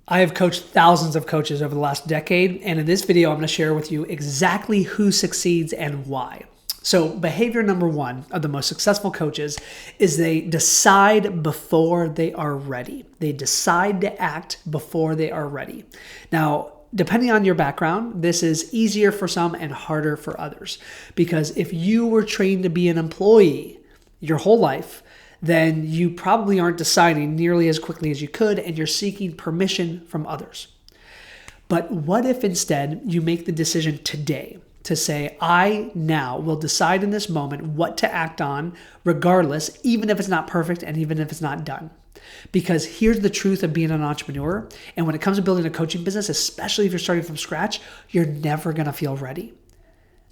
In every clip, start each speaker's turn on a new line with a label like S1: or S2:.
S1: I have coached thousands of coaches over the last decade, and in this video, I'm going to share with you exactly who succeeds and why. So behavior number one of the most successful coaches is they decide before they are ready. They decide to act before they are ready. Now, depending on your background, this is easier for some and harder for others. Because if you were trained to be an employee your whole life, then you probably aren't deciding nearly as quickly as you could, and you're seeking permission from others. But what if instead you make the decision today to say, I now will decide in this moment what to act on, regardless, even if it's not perfect and even if it's not done? Because here's the truth of being an entrepreneur. And when it comes to building a coaching business, especially if you're starting from scratch, you're never going to feel ready.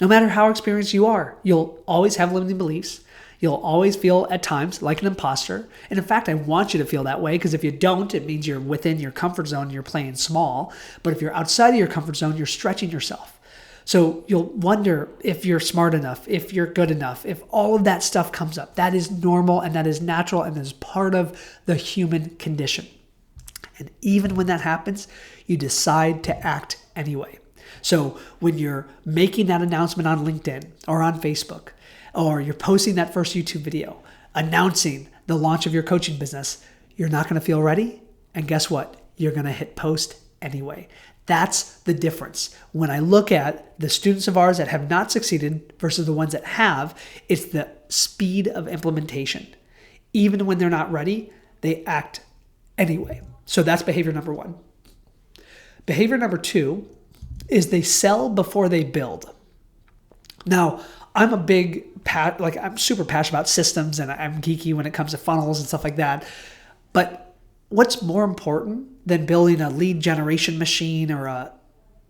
S1: No matter how experienced you are, you'll always have limiting beliefs. You'll always feel at times like an imposter. And in fact, I want you to feel that way, because if you don't, it means you're within your comfort zone and you're playing small. But if you're outside of your comfort zone, you're stretching yourself. So you'll wonder if you're smart enough, if you're good enough, if all of that stuff comes up. That is normal and that is natural and is part of the human condition. And even when that happens, you decide to act anyway. So when you're making that announcement on LinkedIn or on Facebook, or you're posting that first YouTube video announcing the launch of your coaching business, you're not going to feel ready. And guess what? You're going to hit post anyway. That's the difference. When I look at the students of ours that have not succeeded versus the ones that have, it's the speed of implementation. Even when they're not ready, they act anyway. So that's behavior number one. Behavior number two is they sell before they build. Now, I'm super passionate about systems, and I'm geeky when it comes to funnels and stuff like that. But what's more important than building a lead generation machine or a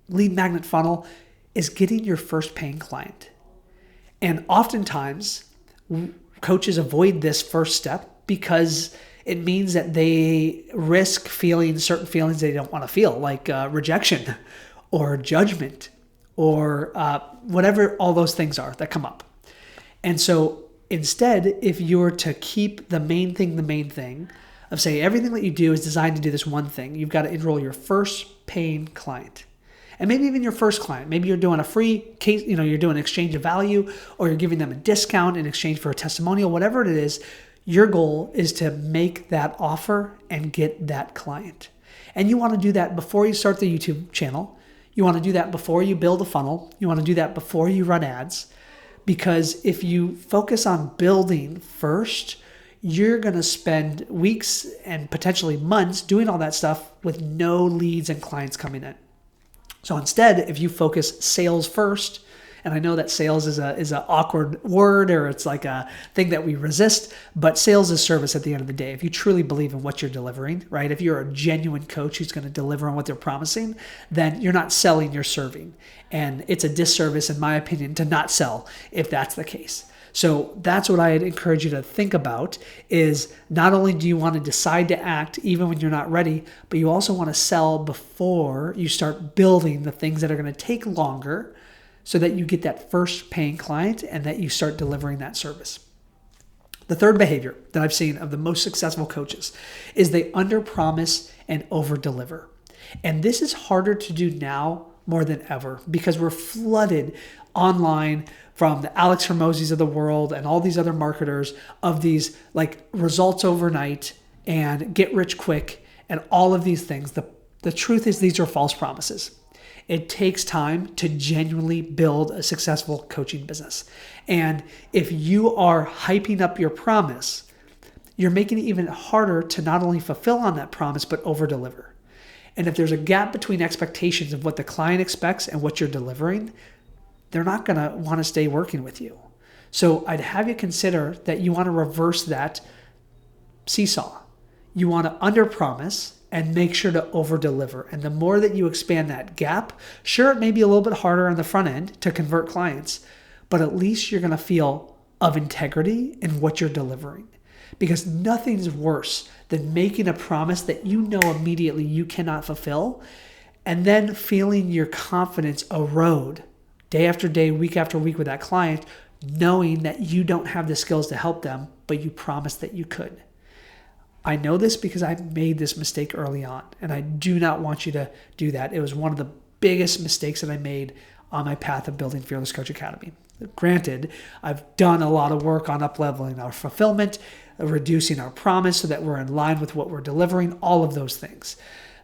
S1: lead magnet funnel is getting your first paying client. And oftentimes, coaches avoid this first step because it means that they risk feeling certain feelings they don't want to feel, like rejection or judgment or whatever all those things are that come up. And so instead, if you were to keep the main thing of say everything that you do is designed to do this one thing, you've got to enroll your first paying client. And maybe even your first client. Maybe you're doing a free case, you're doing an exchange of value, or you're giving them a discount in exchange for a testimonial, whatever it is. Your goal is to make that offer and get that client. And you want to do that before you start the YouTube channel. You want to do that before you build a funnel. You want to do that before you run ads. Because if you focus on building first, you're going to spend weeks and potentially months doing all that stuff with no leads and clients coming in. So instead, if you focus sales first, and I know that sales is an awkward word, or it's like a thing that we resist, but sales is service at the end of the day. If you truly believe in what you're delivering, right? If you're a genuine coach who's going to deliver on what they're promising, then you're not selling, you're serving. And it's a disservice, in my opinion, to not sell if that's the case. So that's what I'd encourage you to think about, is not only do you want to decide to act even when you're not ready, but you also want to sell before you start building the things that are going to take longer, so that you get that first paying client and that you start delivering that service. The third behavior that I've seen of the most successful coaches is they underpromise and overdeliver. And this is harder to do now more than ever, because we're flooded online from the Alex Hormozis of the world and all these other marketers of these like results overnight and get rich quick and all of these things. The truth is, these are false promises. It takes time to genuinely build a successful coaching business. And if you are hyping up your promise, you're making it even harder to not only fulfill on that promise, but over-deliver. And if there's a gap between expectations of what the client expects and what you're delivering, they're not going to want to stay working with you. So I'd have you consider that you want to reverse that seesaw. You want to under-promise and make sure to over-deliver. And the more that you expand that gap, sure, it may be a little bit harder on the front end to convert clients, but at least you're going to feel of integrity in what you're delivering. Because nothing's worse than making a promise that you know immediately you cannot fulfill, and then feeling your confidence erode day after day, week after week with that client, knowing that you don't have the skills to help them, but you promised that you could. I know this because I made this mistake early on, and I do not want you to do that. It was one of the biggest mistakes that I made on my path of building Fearless Coach Academy. Granted, I've done a lot of work on up-leveling our fulfillment, reducing our promise so that we're in line with what we're delivering, all of those things.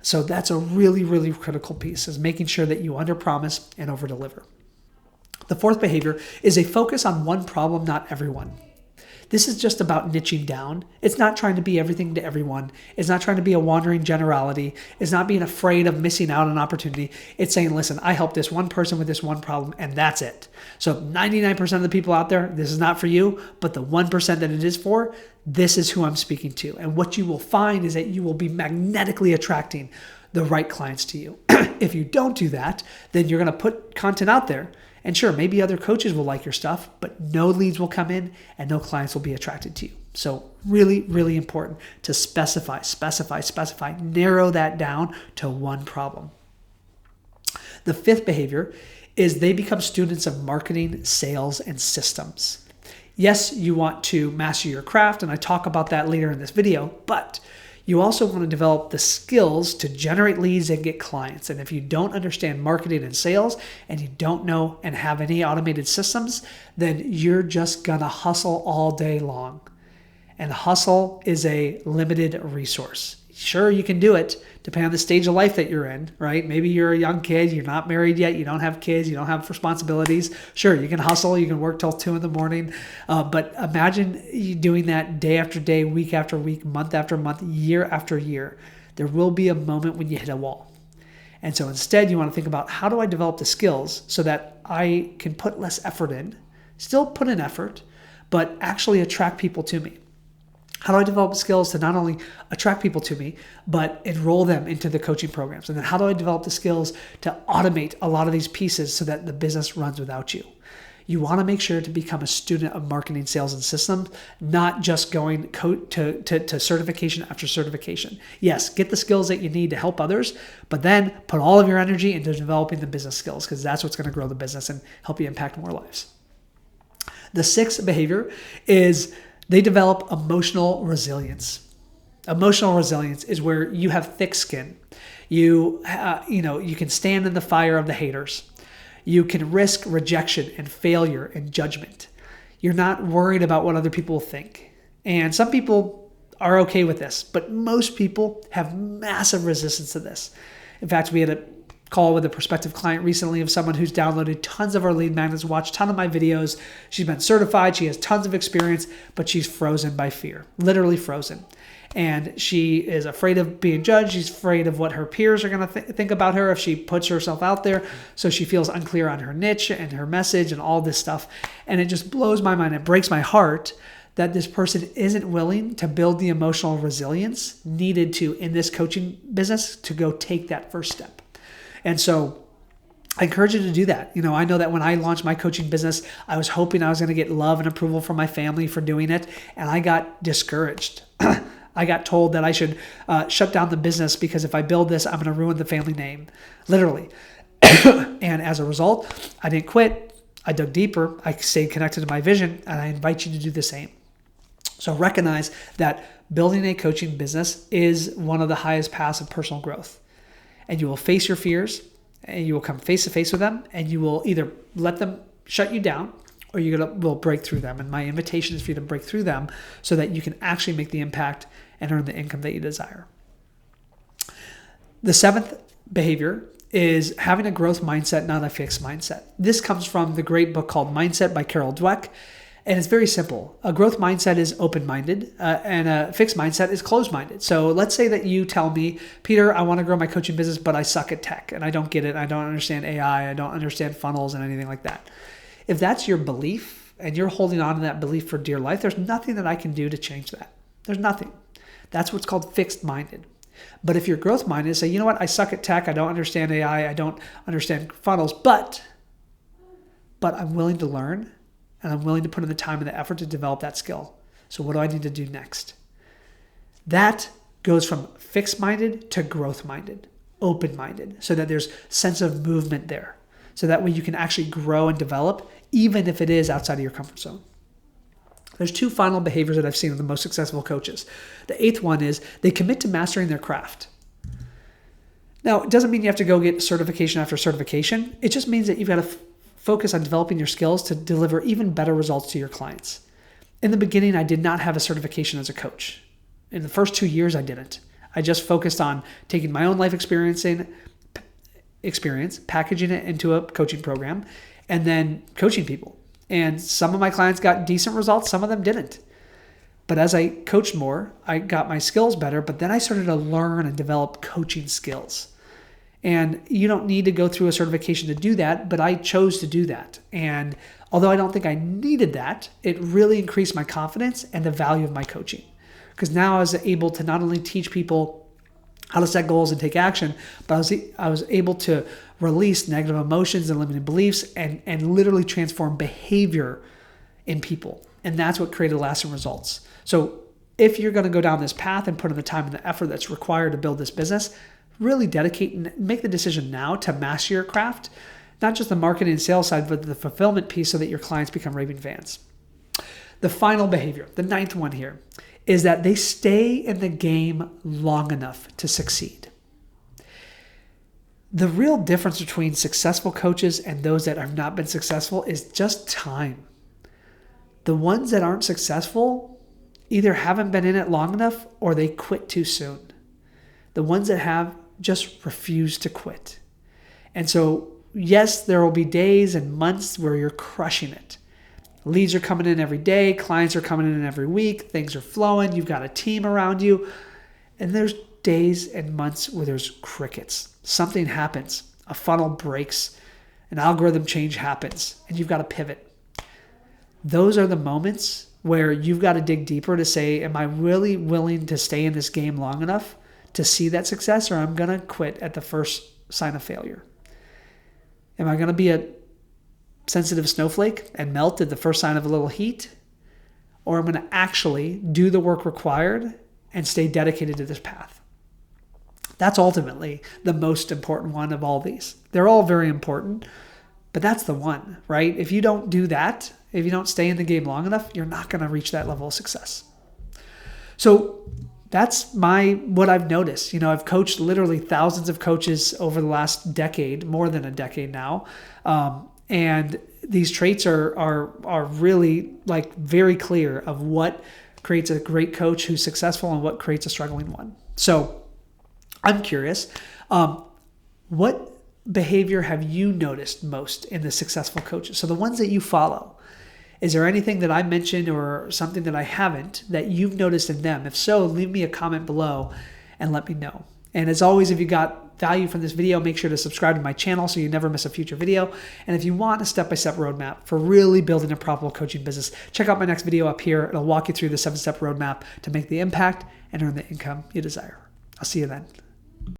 S1: So that's a really, really critical piece, is making sure that you under-promise and over-deliver. The fourth behavior is a focus on one problem, not everyone. This is just about niching down. It's not trying to be everything to everyone. It's not trying to be a wandering generality. It's not being afraid of missing out on an opportunity. It's saying, listen, I help this one person with this one problem, and that's it. So 99% of the people out there, this is not for you, but the 1% that it is for, this is who I'm speaking to. And what you will find is that you will be magnetically attracting the right clients to you. If you don't do that, then you're going to put content out there. And sure, maybe other coaches will like your stuff, but no leads will come in and no clients will be attracted to you. So really, really important to specify, narrow that down to one problem. The fifth behavior is they become students of marketing, sales, and systems. Yes, you want to master your craft, and I talk about that later in this video, but you also want to develop the skills to generate leads and get clients. And if you don't understand marketing and sales, and you don't know and have any automated systems, then you're just going to hustle all day long. And hustle is a limited resource. Sure, you can do it depending on the stage of life that you're in, right? Maybe you're a young kid, you're not married yet, you don't have kids, you don't have responsibilities. Sure, you can hustle, you can work till 2 a.m. But imagine you doing that day after day, week after week, month after month, year after year. There will be a moment when you hit a wall. And so instead, you want to think about, how do I develop the skills so that I can put less effort in, still put in effort, but actually attract people to me? How do I develop skills to not only attract people to me, but enroll them into the coaching programs? And then how do I develop the skills to automate a lot of these pieces so that the business runs without you? You want to make sure to become a student of marketing, sales, and systems, not just going to certification after certification. Yes, get the skills that you need to help others, but then put all of your energy into developing the business skills, because that's what's going to grow the business and help you impact more lives. The sixth behavior is they develop emotional resilience. Emotional resilience is where you have thick skin. You can stand in the fire of the haters. You can risk rejection and failure and judgment. You're not worried about what other people think. And some people are okay with this, but most people have massive resistance to this. In fact, we had a call with a prospective client recently of someone who's downloaded tons of our lead magnets, watched a ton of my videos. She's been certified. She has tons of experience, but she's frozen by fear, literally frozen. And she is afraid of being judged. She's afraid of what her peers are going to think about her if she puts herself out there. So she feels unclear on her niche and her message and all this stuff. And it just blows my mind. It breaks my heart that this person isn't willing to build the emotional resilience needed to, in this coaching business, to go take that first step. And so I encourage you to do that. I know that when I launched my coaching business, I was hoping I was going to get love and approval from my family for doing it. And I got discouraged. I got told that I should shut down the business because if I build this, I'm going to ruin the family name, literally. And as a result, I didn't quit. I dug deeper. I stayed connected to my vision, and I invite you to do the same. So recognize that building a coaching business is one of the highest paths of personal growth. And you will face your fears, and you will come face to face with them, and you will either let them shut you down, or you will break through them. And my invitation is for you to break through them so that you can actually make the impact and earn the income that you desire. The seventh behavior is having a growth mindset, not a fixed mindset. This comes from the great book called Mindset by Carol Dweck. And it's very simple. A growth mindset is open-minded, and a fixed mindset is closed-minded. So let's say that you tell me, Peter, I want to grow my coaching business, but I suck at tech, and I don't get it. I don't understand AI. I don't understand funnels and anything like that. If that's your belief, and you're holding on to that belief for dear life, there's nothing that I can do to change that. There's nothing. That's what's called fixed-minded. But if you're growth-minded, say, you know what, I suck at tech. I don't understand AI. I don't understand funnels, but I'm willing to learn. And I'm willing to put in the time and the effort to develop that skill. So what do I need to do next? That goes from fixed-minded to growth-minded, open-minded, so that there's sense of movement there. So that way you can actually grow and develop, even if it is outside of your comfort zone. There's two final behaviors that I've seen in the most successful coaches. The eighth one is they commit to mastering their craft. Now, it doesn't mean you have to go get certification after certification. It just means that you've got to focus on developing your skills to deliver even better results to your clients. In the beginning, I did not have a certification as a coach. In the first 2 years, I didn't. I just focused on taking my own life experience, packaging it into a coaching program, and then coaching people. And some of my clients got decent results, some of them didn't. But as I coached more, I got my skills better, but then I started to learn and develop coaching skills. And you don't need to go through a certification to do that, but I chose to do that. And although I don't think I needed that, it really increased my confidence and the value of my coaching. Because now I was able to not only teach people how to set goals and take action, but I was able to release negative emotions and limiting beliefs and literally transform behavior in people. And that's what created lasting results. So if you're going to go down this path and put in the time and the effort that's required to build this business, really dedicate and make the decision now to master your craft, not just the marketing and sales side, but the fulfillment piece so that your clients become raving fans. The final behavior, the ninth one here, is that they stay in the game long enough to succeed. The real difference between successful coaches and those that have not been successful is just time. The ones that aren't successful either haven't been in it long enough or they quit too soon. The ones that have just refuse to quit. And so, yes, there will be days and months where you're crushing it. Leads are coming in every day. Clients are coming in every week. Things are flowing. You've got a team around you. And there's days and months where there's crickets. Something happens. A funnel breaks. An algorithm change happens. And you've got to pivot. Those are the moments where you've got to dig deeper to say, am I really willing to stay in this game long enough to see that success, or I'm going to quit at the first sign of failure? Am I going to be a sensitive snowflake and melt at the first sign of a little heat? Or I'm going to actually do the work required and stay dedicated to this path? That's ultimately the most important one of all these. They're all very important, but that's the one, right? If you don't do that, if you don't stay in the game long enough, you're not going to reach that level of success. So that's what I've noticed. I've coached literally thousands of coaches over the last decade, more than a decade now. And these traits are really like very clear of what creates a great coach who's successful and what creates a struggling one. So I'm curious, what behavior have you noticed most in the successful coaches? So the ones that you follow, is there anything that I mentioned or something that I haven't that you've noticed in them? If so, leave me a comment below and let me know. And as always, if you got value from this video, make sure to subscribe to my channel so you never miss a future video. And if you want a step-by-step roadmap for really building a profitable coaching business, check out my next video up here. It'll walk you through the 7-step roadmap to make the impact and earn the income you desire. I'll see you then.